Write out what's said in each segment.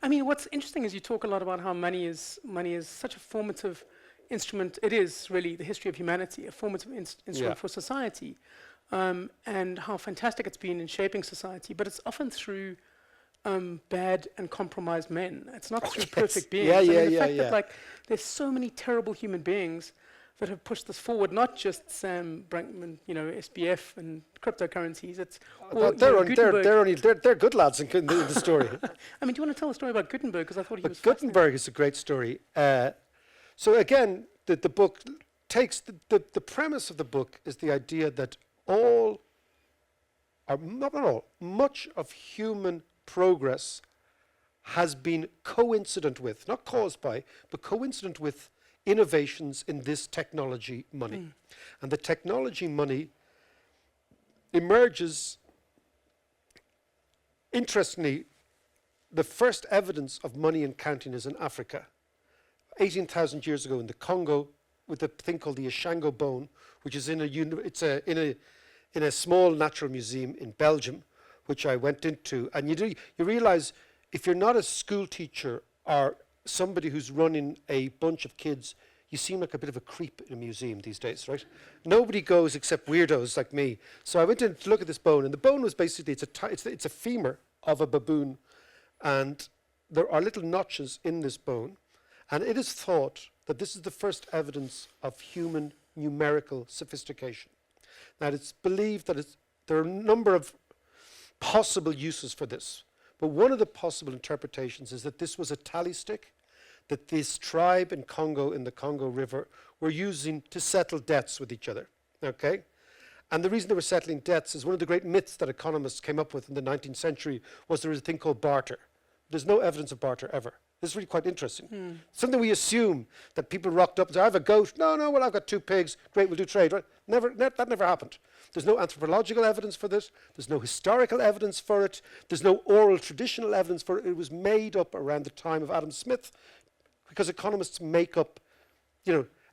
I mean, what's interesting is you talk a lot about how money is such a formative instrument. It is really the history of humanity, a formative instrument for society, and how fantastic it's been in shaping society. But it's often through bad and compromised men. It's not through perfect beings. I mean, the fact that like there's so many terrible human beings that have pushed this forward, not just Sam Bankman, SBF and cryptocurrencies. It's they're good lads in the story. I mean, do you want to tell a story about Gutenberg? Because I thought he was Gutenberg is a great story. So again, the book takes the premise of the book is the idea that much of human progress has been coincident with, not caused by, but coincident with innovations in this technology money. And the technology money emerges, interestingly, the first evidence of money and counting is in Africa. 18,000 years ago in the Congo, with a thing called the Ishango bone, which is in a small natural museum in Belgium, which I went into. And you realize if you're not a school teacher or somebody who's running a bunch of kids, you seem like a bit of a creep in a museum these days, right? Nobody goes except weirdos like me. So I went in to look at this bone, and the bone was basically, it's a femur of a baboon, and there are little notches in this bone, and it is thought that this is the first evidence of human numerical sophistication. Now, it's believed that there are a number of possible uses for this, but one of the possible interpretations is that this was a tally stick that this tribe in Congo, in the Congo River, were using to settle debts with each other, okay? And the reason they were settling debts is one of the great myths that economists came up with in the 19th century was there was a thing called barter. There's no evidence of barter ever. This is really quite interesting. Something we assume that people rocked up and said, I have a goat. No, well, I've got 2 pigs. Great, we'll do trade. Right? That never happened. There's no anthropological evidence for this. There's no historical evidence for it. There's no oral traditional evidence for it. It was made up around the time of Adam Smith because economists make up,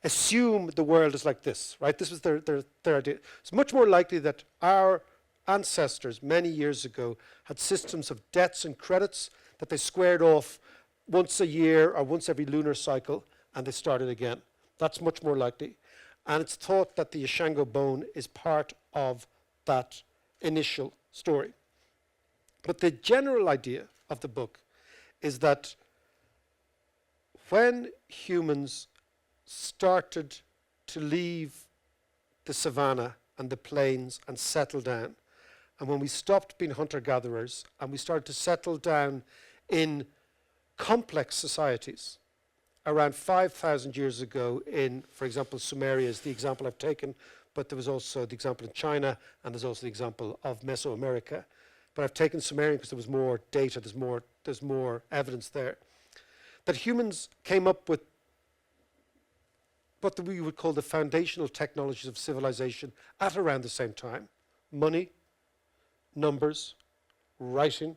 assume the world is like this, right? This was their idea. It's much more likely that our ancestors many years ago had systems of debts and credits that they squared off once a year or once every lunar cycle, and they started again. That's much more likely. And it's thought that the Ishango bone is part of that initial story. But the general idea of the book is that when humans started to leave the savannah and the plains and settle down, and when we stopped being hunter-gatherers and we started to settle down in complex societies, around 5,000 years ago in, for example, Sumeria is the example I've taken, but there was also the example in China, and there's also the example of Mesoamerica. But I've taken Sumerian because there was more data, there's more evidence there. That humans came up with what we would call the foundational technologies of civilization at around the same time. Money, numbers, writing,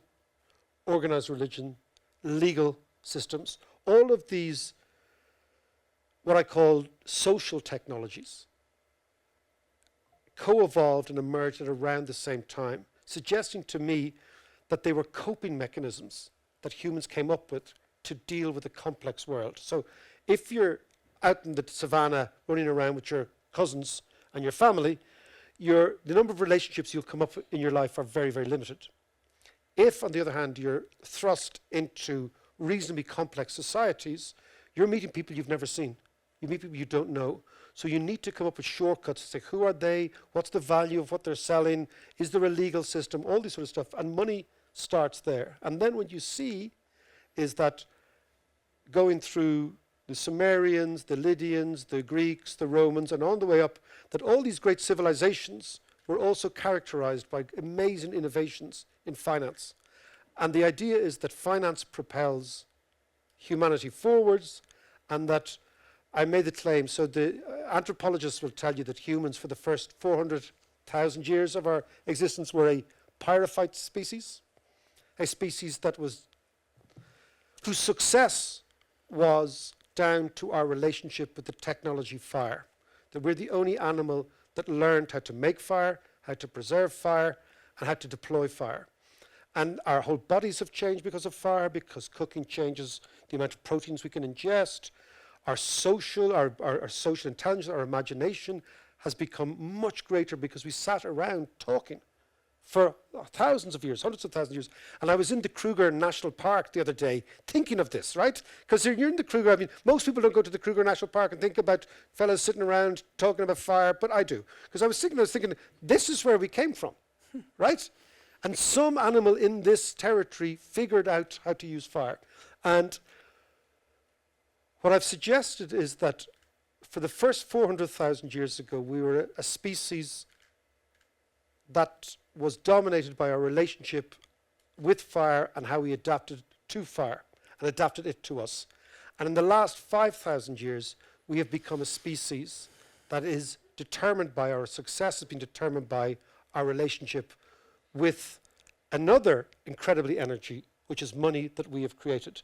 organized religion, legal systems, all of these, what I call social technologies, co-evolved and emerged at around the same time, suggesting to me that they were coping mechanisms that humans came up with to deal with a complex world. So if you're out in the savannah running around with your cousins and your family, the number of relationships you'll come up with in your life are very, very limited. If, on the other hand, you're thrust into reasonably complex societies, you're meeting people you've never seen. You meet people you don't know. So you need to come up with shortcuts to say, who are they? What's the value of what they're selling? Is there a legal system? All this sort of stuff. And money starts there. And then what you see is that going through the Sumerians, the Lydians, the Greeks, the Romans, and on the way up, that all these great civilizations were also characterized by amazing innovations in finance. And the idea is that finance propels humanity forwards, and that I made the claim, so the anthropologists will tell you that humans for the first 400,000 years of our existence were a pyrophyte species, a species that was, whose success was down to our relationship with the technology fire. That we're the only animal that learned how to make fire, how to preserve fire, and how to deploy fire. And our whole bodies have changed because of fire, because cooking changes the amount of proteins we can ingest. Our social intelligence, our imagination has become much greater because we sat around talking for thousands of years, hundreds of thousands of years. And I was in the Kruger National Park the other day thinking of this, right? Because you're in the Kruger, I mean, most people don't go to the Kruger National Park and think about fellas sitting around talking about fire, but I do. Because I was thinking, this is where we came from, right? And some animal in this territory figured out how to use fire. And what I've suggested is that for the first 400,000 years ago, we were a species that was dominated by our relationship with fire and how we adapted to fire and adapted it to us. And in the last 5,000 years, we have become a species that is determined by our success, has been determined by our relationship with another incredibly energy, which is money that we have created.